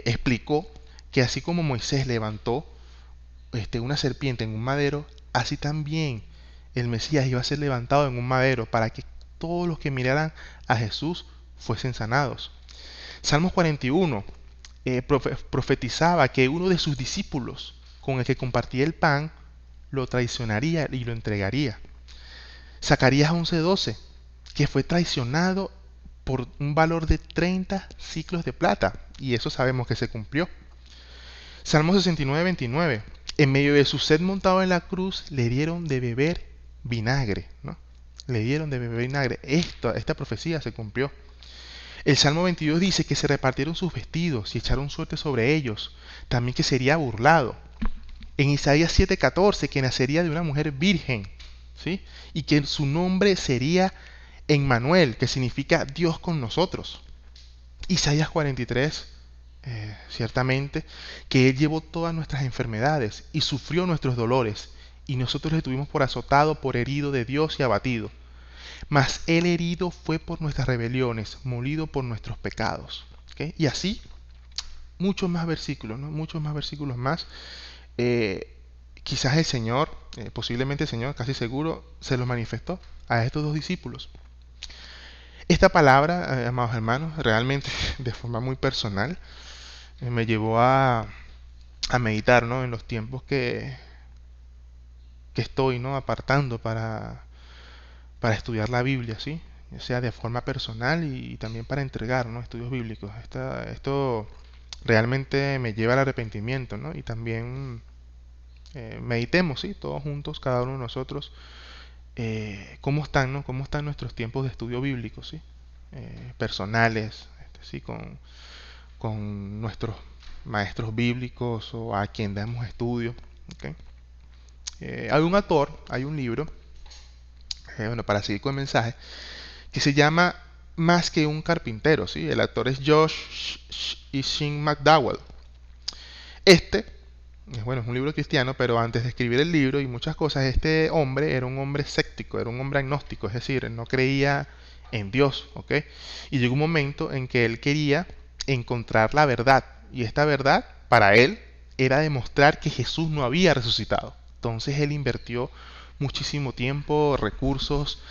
explicó que así como Moisés levantó una serpiente en un madero, así también el Mesías iba a ser levantado en un madero para que todos los que miraran a Jesús fuesen sanados. Salmos 41 profetizaba que uno de sus discípulos con el que compartía el pan lo traicionaría y lo entregaría. Zacarías 11.12, que fue traicionado por un valor de 30 ciclos de plata, y eso sabemos que se cumplió. Salmo 69.29, en medio de su sed montado en la cruz le dieron de beber vinagre, ¿no? Le dieron de beber vinagre. Esta profecía se cumplió. El Salmo 22 dice que se repartieron sus vestidos y echaron suerte sobre ellos, también que sería burlado. En Isaías 7.14, que nacería de una mujer virgen, ¿sí? Y que su nombre sería Emmanuel, que significa Dios con nosotros. Isaías 43, ciertamente, que Él llevó todas nuestras enfermedades y sufrió nuestros dolores, y nosotros le tuvimos por azotado, por herido de Dios y abatido. Mas Él herido fue por nuestras rebeliones, molido por nuestros pecados. ¿Okay? Y así, muchos más versículos, ¿no? Muchos más versículos más. Eh, Quizás el Señor, posiblemente el Señor, casi seguro, se los manifestó a estos dos discípulos. Esta palabra, amados hermanos, realmente de forma muy personal, me llevó a meditar, ¿no? En los tiempos que estoy, ¿no? Apartando para estudiar la Biblia, ¿sí? O sea, de forma personal y también para entregar, ¿no? Estudios bíblicos. Esto realmente me lleva al arrepentimiento, ¿no? Y también meditemos, ¿sí? Todos juntos, cada uno de nosotros, cómo están, ¿no? Cómo están nuestros tiempos de estudio bíblico, ¿sí? Personales, ¿sí? Con nuestros maestros bíblicos o a quien damos estudio, ¿ok? Hay un autor, hay un libro, bueno, para seguir con el mensaje, que se llama Más que un carpintero, ¿sí? El actor es Josh y Shane McDowell. Este, bueno, es un libro cristiano, pero antes de escribir el libro y muchas cosas, este hombre era un hombre escéptico, era un hombre agnóstico, es decir, él no creía en Dios, ¿ok? Y llegó un momento en que él quería encontrar la verdad, y esta verdad, para él, era demostrar que Jesús no había resucitado. Entonces él invirtió muchísimo tiempo, recursos,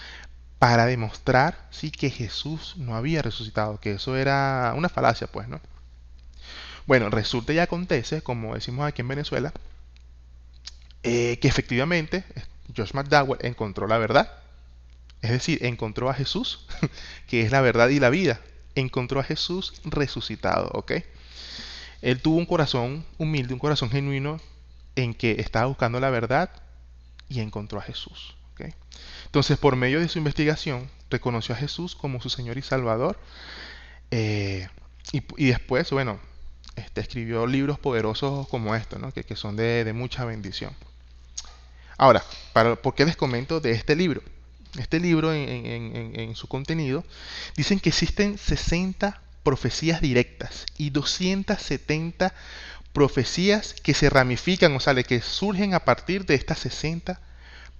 para demostrar sí que Jesús no había resucitado, que eso era una falacia, pues, ¿no? Bueno, resulta y acontece, como decimos aquí en Venezuela, que efectivamente Josh McDowell encontró la verdad, es decir, encontró a Jesús, que es la verdad y la vida, encontró a Jesús resucitado, ¿ok? Él tuvo un corazón humilde, un corazón genuino en que estaba buscando la verdad y encontró a Jesús, ¿ok? Entonces, por medio de su investigación, reconoció a Jesús como su Señor y Salvador. eh, y después, bueno, escribió libros poderosos como estos, ¿no? Que son de mucha bendición. Ahora, ¿por qué les comento de este libro? Este libro, en su contenido, dicen que existen 60 profecías directas y 270 profecías que se ramifican, o sea, que surgen a partir de estas 60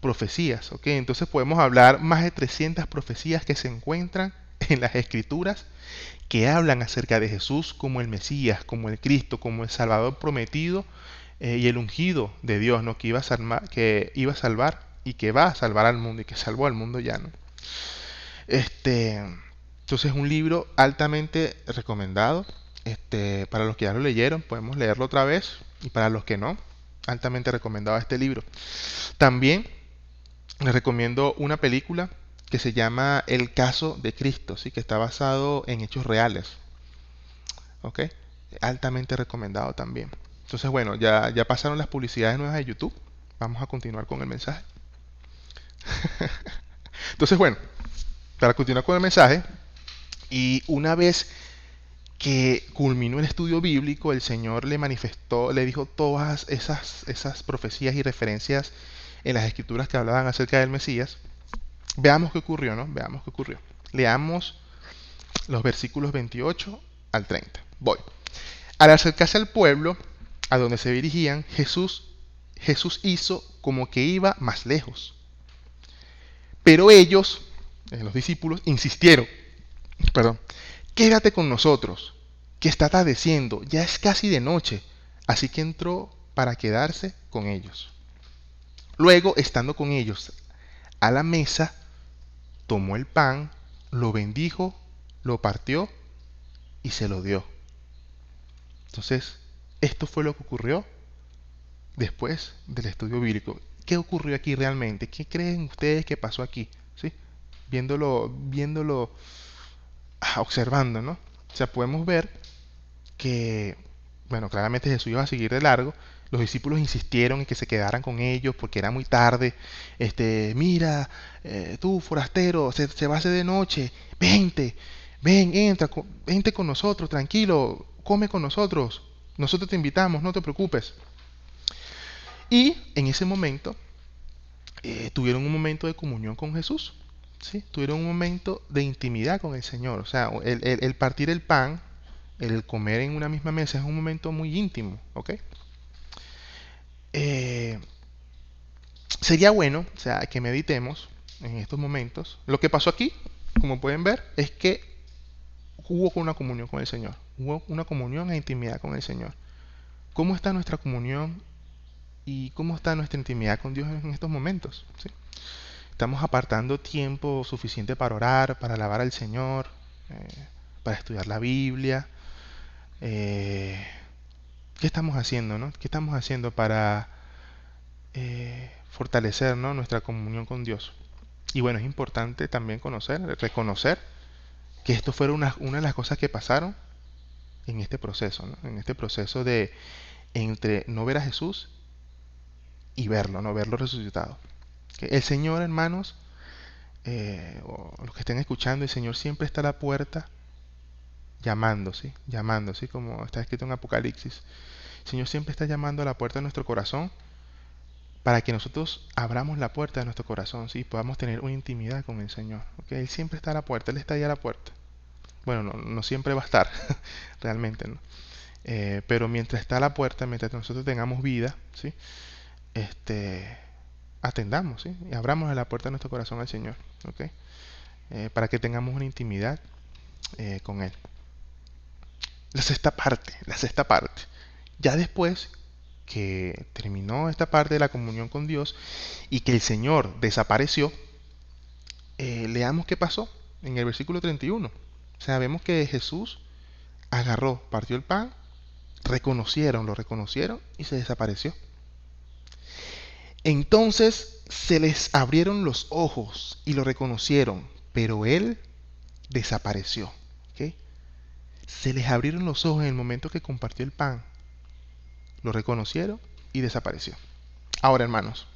profecías, ¿ok? Entonces podemos hablar más de 300 profecías que se encuentran en las escrituras que hablan acerca de Jesús como el Mesías, como el Cristo, como el Salvador prometido y el ungido de Dios, ¿no? Que iba a salvar y que va a salvar al mundo y que salvó al mundo ya, ¿no? Este, entonces es un libro altamente recomendado. Para los que ya lo leyeron, podemos leerlo otra vez y para los que no, altamente recomendado este libro. También les recomiendo una película que se llama El caso de Cristo, ¿sí? Que está basado en hechos reales. ¿Ok? Altamente recomendado también. Entonces, bueno, ya pasaron las publicidades nuevas de YouTube. Vamos a continuar con el mensaje. Entonces, bueno, para continuar con el mensaje, y una vez que culminó el estudio bíblico, el Señor le manifestó, le dijo todas esas profecías y referencias en las escrituras que hablaban acerca del Mesías. Veamos qué ocurrió, ¿no? Veamos qué ocurrió. Leamos los versículos 28 al 30. Voy. Al acercarse al pueblo a donde se dirigían, Jesús hizo como que iba más lejos. Pero ellos, los discípulos, insistieron, perdón, quédate con nosotros, que está atardeciendo, ya es casi de noche. Así que entró para quedarse con ellos. Luego, estando con ellos a la mesa, tomó el pan, lo bendijo, lo partió y se lo dio. Entonces, esto fue lo que ocurrió después del estudio bíblico. ¿Qué ocurrió aquí realmente? ¿Qué creen ustedes que pasó aquí? ¿Sí? Viéndolo, observando, ¿no? O sea, podemos ver que, bueno, claramente Jesús iba a seguir de largo. Los discípulos insistieron en que se quedaran con ellos porque era muy tarde. Mira, tú forastero, se va a hacer de noche. Ven, entra, vente con nosotros, tranquilo, come con nosotros. Nosotros te invitamos, no te preocupes. Y en ese momento tuvieron un momento de comunión con Jesús, ¿sí? Tuvieron un momento de intimidad con el Señor. O sea, el partir el pan, el comer en una misma mesa es un momento muy íntimo, ¿ok? Eh, Sería bueno, o sea, que meditemos en estos momentos. Lo que pasó aquí, como pueden ver, es que hubo una comunión con el Señor. hubo una comunión e intimidad con el Señor. ¿Cómo está nuestra comunión y cómo está nuestra intimidad con Dios en estos momentos? ¿Sí? ¿Estamos apartando tiempo suficiente para orar, para alabar al Señor, para estudiar la Biblia? Eh, ¿Qué estamos haciendo, no? ¿Qué estamos haciendo para fortalecer, ¿no?, nuestra comunión con Dios? Y bueno, es importante también reconocer que esto fue una de las cosas que pasaron en este proceso, ¿no? En este proceso de entre no ver a Jesús y verlo, no verlo resucitado. Que el Señor, hermanos, o los que estén escuchando, el Señor siempre está a la puerta llamando, ¿sí? Llamando, ¿sí? Como está escrito en Apocalipsis. El Señor siempre está llamando a la puerta de nuestro corazón para que nosotros abramos la puerta de nuestro corazón, ¿sí? Podamos tener una intimidad con el Señor. ¿Okay? Él siempre está a la puerta, Él está ahí a la puerta. Bueno, no siempre va a estar, realmente, ¿no? Pero mientras está a la puerta, mientras nosotros tengamos vida, ¿sí? Atendamos, ¿sí? Y abramos la puerta de nuestro corazón al Señor, ¿okay? Para que tengamos una intimidad con Él. La sexta parte. Ya después que terminó esta parte de la comunión con Dios y que el Señor desapareció, leamos qué pasó en el versículo 31. O sea, vemos que Jesús agarró, partió el pan, lo reconocieron y se desapareció. Entonces se les abrieron los ojos y lo reconocieron, pero él desapareció. ¿Okay? Se les abrieron los ojos en el momento que compartió el pan, lo reconocieron y desapareció. Ahora, hermanos,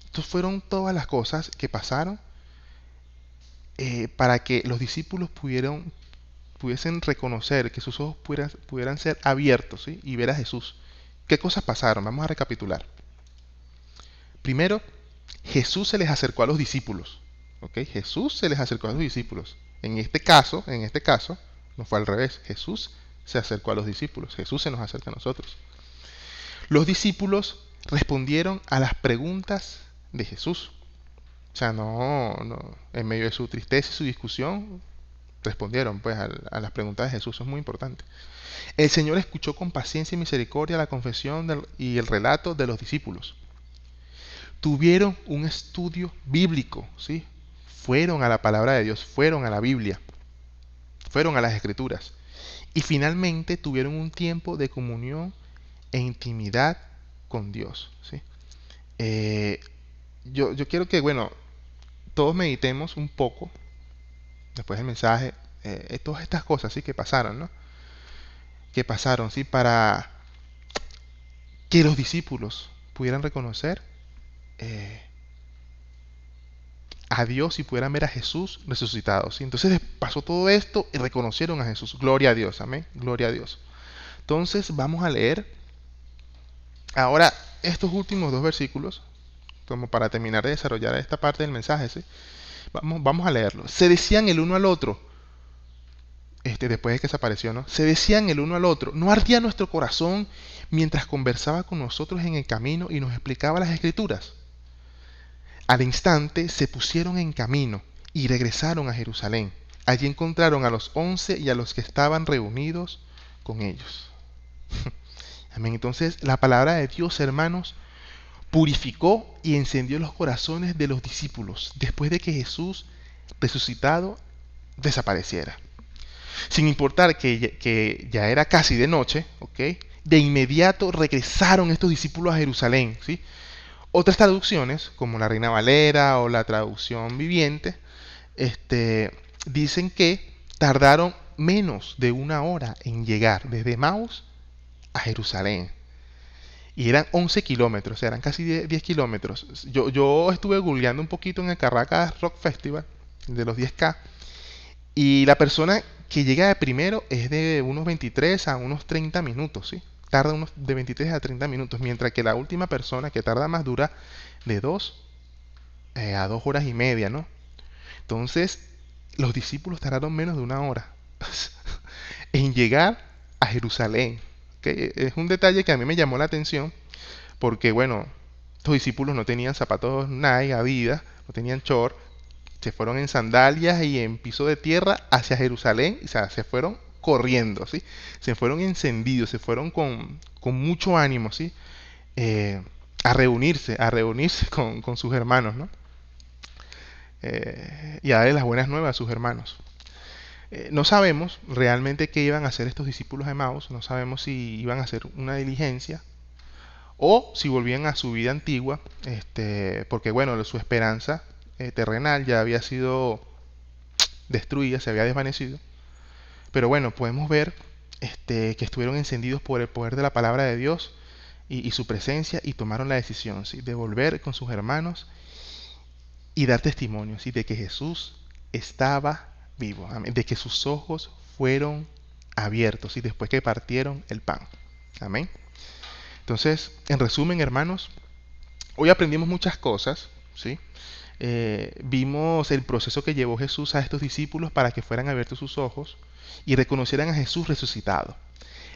estas fueron todas las cosas que pasaron para que los discípulos pudiesen reconocer, que sus ojos pudieran ser abiertos, ¿sí? Y ver a Jesús. ¿Qué cosas pasaron? Vamos a recapitular. Primero, Jesús se les acercó a los discípulos. ¿Okay? Jesús se les acercó a los discípulos. En este caso, no fue al revés. Jesús se acercó a los discípulos. Jesús se nos acerca a nosotros. Los discípulos respondieron a las preguntas de Jesús. O sea, no en medio de su tristeza y su discusión, respondieron pues a las preguntas de Jesús. Eso es muy importante. El Señor escuchó con paciencia y misericordia la confesión y el relato de los discípulos. Tuvieron un estudio bíblico, ¿sí? Fueron a la palabra de Dios, fueron a la Biblia, fueron a las Escrituras. Y finalmente tuvieron un tiempo de comunión e intimidad con Dios, ¿sí? Yo quiero que, bueno, todos meditemos un poco, después del mensaje, todas estas cosas, ¿sí? Que pasaron, ¿no? Que pasaron, ¿sí? Para que los discípulos pudieran reconocer a Dios y pudieran ver a Jesús resucitado, ¿sí? Entonces pasó todo esto y reconocieron a Jesús. Gloria a Dios, amén. Gloria a Dios. Entonces vamos a leer ahora estos últimos dos versículos, como para terminar de desarrollar esta parte del mensaje, ¿sí? Vamos a leerlo. Se decían el uno al otro, después de que desapareció, ¿no? Se decían el uno al otro, ¿no ardía nuestro corazón mientras conversaba con nosotros en el camino y nos explicaba las Escrituras? Al instante se pusieron en camino y regresaron a Jerusalén. Allí encontraron a los 11 y a los que estaban reunidos con ellos. Amén. Entonces la palabra de Dios, hermanos, purificó y encendió los corazones de los discípulos después de que Jesús resucitado desapareciera. Sin importar que ya era casi de noche, ¿ok? De inmediato regresaron estos discípulos a Jerusalén, ¿sí? Otras traducciones, como la Reina Valera o la traducción viviente, dicen que tardaron menos de una hora en llegar desde Maús a Jerusalén. Y eran 11 kilómetros, o sea, eran casi 10 kilómetros. Yo estuve googleando un poquito en el Caracas Rock Festival, de los 10K, y la persona que llega de primero es de unos 23 a unos 30 minutos, ¿sí? Tarda unos de 23 a 30 minutos, mientras que la última persona que tarda más dura de 2 a 2 horas y media, ¿no? Entonces, los discípulos tardaron menos de una hora en llegar a Jerusalén. ¿Okay? Es un detalle que a mí me llamó la atención, porque, bueno, estos discípulos no tenían zapatos Nike, Adidas, no tenían short, se fueron en sandalias y en piso de tierra hacia Jerusalén, o sea, se fueron corriendo, ¿sí? Se fueron encendidos, se fueron con mucho ánimo, ¿sí? Eh, a reunirse con sus hermanos, ¿no? Y a darle las buenas nuevas a sus hermanos. No sabemos realmente qué iban a hacer estos discípulos de Maús, no sabemos si iban a hacer una diligencia o si volvían a su vida antigua, porque bueno, su esperanza terrenal ya había sido destruida, se había desvanecido. Pero bueno, podemos ver que estuvieron encendidos por el poder de la palabra de Dios y su presencia y tomaron la decisión, ¿sí?, de volver con sus hermanos y dar testimonio, ¿sí?, de que Jesús estaba vivo, amén, de que sus ojos fueron abiertos y después que partieron el pan. Amén. Entonces, en resumen, hermanos, hoy aprendimos muchas cosas, ¿sí? Vimos el proceso que llevó Jesús a estos discípulos para que fueran abiertos sus ojos y reconocieran a Jesús resucitado.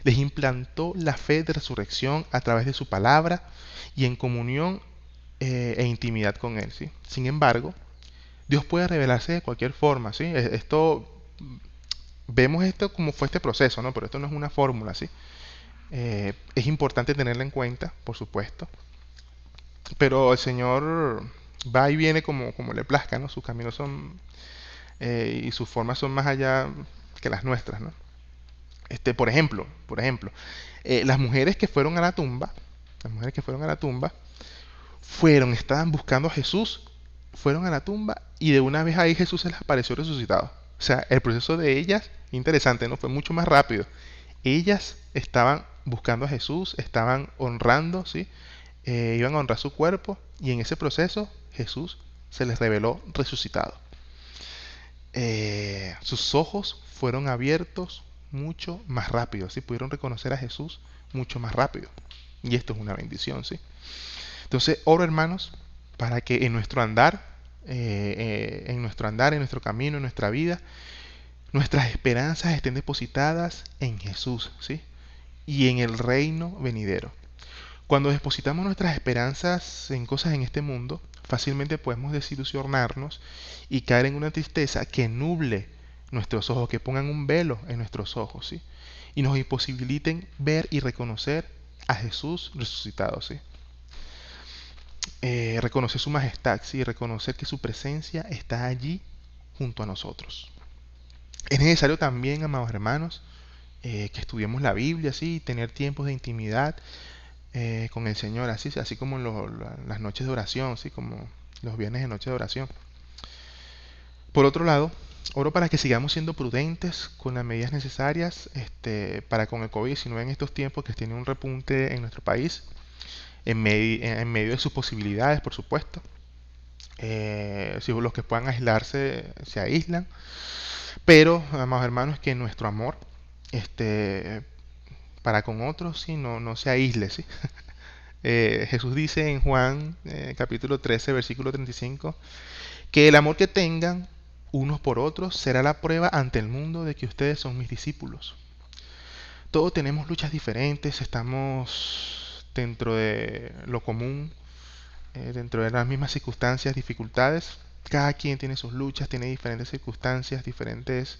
Les implantó la fe de resurrección a través de su palabra y en comunión e intimidad con Él, ¿sí? Sin embargo, Dios puede revelarse de cualquier forma, ¿sí? Vemos esto como fue este proceso, ¿no? Pero esto no es una fórmula, ¿sí? Es importante tenerla en cuenta, por supuesto. Pero el Señor va y viene como le plazca, ¿no? Sus caminos son y sus formas son más allá que las nuestras, ¿no? Por ejemplo, las mujeres que fueron a la tumba, las mujeres que fueron a la tumba, estaban buscando a Jesús, fueron a la tumba y de una vez ahí Jesús se les apareció resucitado. O sea, el proceso de ellas, interesante, ¿no? Fue mucho más rápido. Ellas estaban buscando a Jesús, estaban honrando, ¿sí? Iban a honrar su cuerpo y en ese proceso Jesús se les reveló resucitado. Sus ojos fueron abiertos mucho más rápido, ¿sí? Pudieron reconocer a Jesús mucho más rápido. Y esto es una bendición, ¿sí? Entonces, oro, hermanos, para que en nuestro andar, en nuestro camino, en nuestra vida, nuestras esperanzas estén depositadas en Jesús, ¿sí? Y en el reino venidero. Cuando depositamos nuestras esperanzas en cosas en este mundo, fácilmente podemos desilusionarnos y caer en una tristeza que nuble nuestros ojos, que pongan un velo en nuestros ojos, ¿sí? Y nos imposibiliten ver y reconocer a Jesús resucitado, ¿sí? Reconocer su majestad, ¿sí? Reconocer que su presencia está allí junto a nosotros. Es necesario también, amados hermanos, que estudiemos la Biblia, ¿sí? Tener tiempos de intimidad con el Señor, así como en las noches de oración, ¿sí? Como los viernes de noche de oración. Por otro lado, oro para que sigamos siendo prudentes con las medidas necesarias para con el COVID-19 en estos tiempos que tiene un repunte en nuestro país, en medio de sus posibilidades, por supuesto. Si los que puedan aislarse se aíslan, pero, amados hermanos, que nuestro amor para con otros, ¿sí?, no se aísle, ¿sí? Jesús dice en Juan capítulo 13, versículo 35, que el amor que tengan unos por otros será la prueba ante el mundo de que ustedes son mis discípulos. Todos tenemos luchas diferentes, estamos dentro de lo común, dentro de las mismas circunstancias, dificultades. Cada quien tiene sus luchas, tiene diferentes circunstancias, diferentes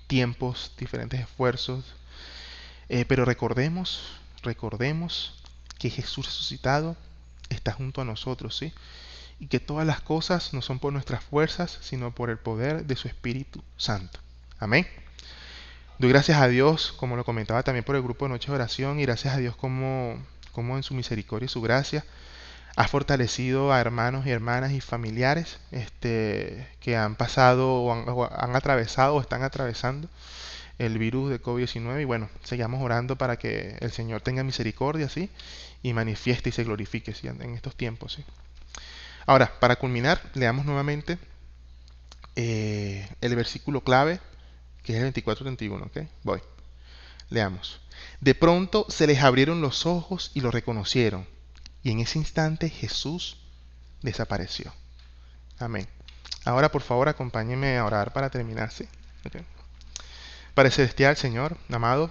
tiempos, diferentes esfuerzos. Pero recordemos que Jesús resucitado está junto a nosotros, ¿sí? Y que todas las cosas no son por nuestras fuerzas, sino por el poder de su Espíritu Santo. Amén. Doy gracias a Dios, como lo comentaba también por el grupo de Noche de Oración, y gracias a Dios como en su misericordia y su gracia ha fortalecido a hermanos y hermanas y familiares que han pasado o han atravesado o están atravesando el virus de COVID-19. Y bueno, sigamos orando para que el Señor tenga misericordia, ¿sí? Y manifieste y se glorifique, ¿sí?, en estos tiempos, ¿sí? Ahora, para culminar, leamos nuevamente el versículo clave, que es el 24-31, ¿ok? Voy. Leamos. De pronto se les abrieron los ojos y lo reconocieron, y en ese instante Jesús desapareció. Amén. Ahora, por favor, acompáñenme a orar para terminar, ¿sí? Okay. Padre Celestial, Señor, amado,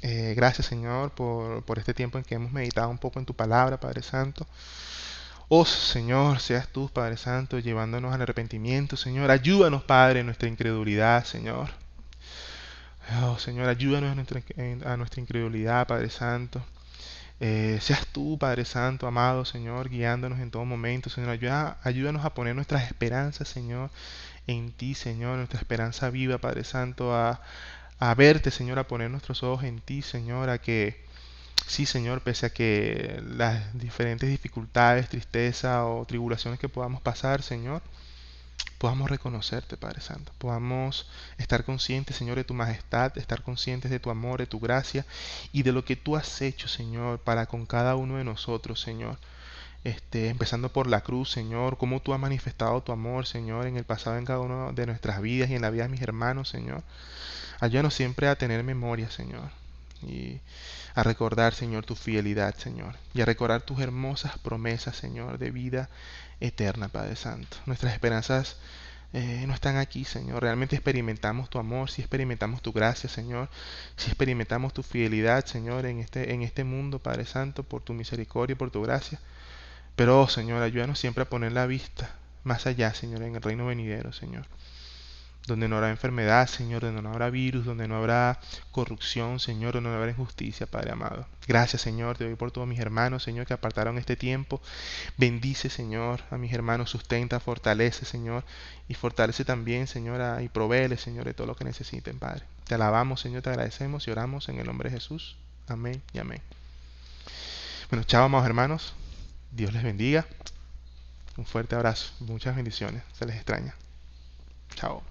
gracias, Señor, por este tiempo en que hemos meditado un poco en tu palabra, Padre Santo. Oh Señor, seas tú, Padre Santo, llevándonos al arrepentimiento, Señor. Ayúdanos, Padre, en nuestra incredulidad, Señor. Oh, Señor, ayúdanos a nuestra incredulidad, Padre Santo. Seas tú, Padre Santo, amado Señor, guiándonos en todo momento, Señor. Ayúdanos a poner nuestras esperanzas, Señor, en ti, Señor, nuestra esperanza viva, Padre Santo, a verte, Señor, a poner nuestros ojos en ti, Señor, a que, sí, Señor, pese a que las diferentes dificultades, tristeza o tribulaciones que podamos pasar, Señor, podamos reconocerte, Padre Santo, podamos estar conscientes, Señor, de tu majestad, estar conscientes de tu amor, de tu gracia y de lo que tú has hecho, Señor, para con cada uno de nosotros, Señor. Empezando por la cruz, Señor, cómo tú has manifestado tu amor, Señor, en el pasado en cada una de nuestras vidas y en la vida de mis hermanos, Señor. Ayúdanos siempre a tener memoria, Señor, y a recordar, Señor, tu fidelidad, Señor, y a recordar tus hermosas promesas, Señor, de vida eterna, Padre Santo. Nuestras esperanzas no están aquí, Señor. Realmente experimentamos tu amor, si experimentamos tu gracia, Señor, si experimentamos tu fidelidad, Señor, en este mundo, Padre Santo, por tu misericordia y por tu gracia. Pero, oh, Señor, ayúdanos siempre a poner la vista más allá, Señor, en el reino venidero, Señor, donde no habrá enfermedad, Señor, donde no habrá virus, donde no habrá corrupción, Señor, donde no habrá injusticia, Padre amado. Gracias, Señor, te doy por todos mis hermanos, Señor, que apartaron este tiempo. Bendice, Señor, a mis hermanos, sustenta, fortalece, Señor, y fortalece también, Señor, y provéele, Señor, de todo lo que necesiten, Padre. Te alabamos, Señor, te agradecemos y oramos en el nombre de Jesús. Amén y amén. Bueno, chao, amados hermanos. Dios les bendiga. Un fuerte abrazo. Muchas bendiciones. Se les extraña. Chao.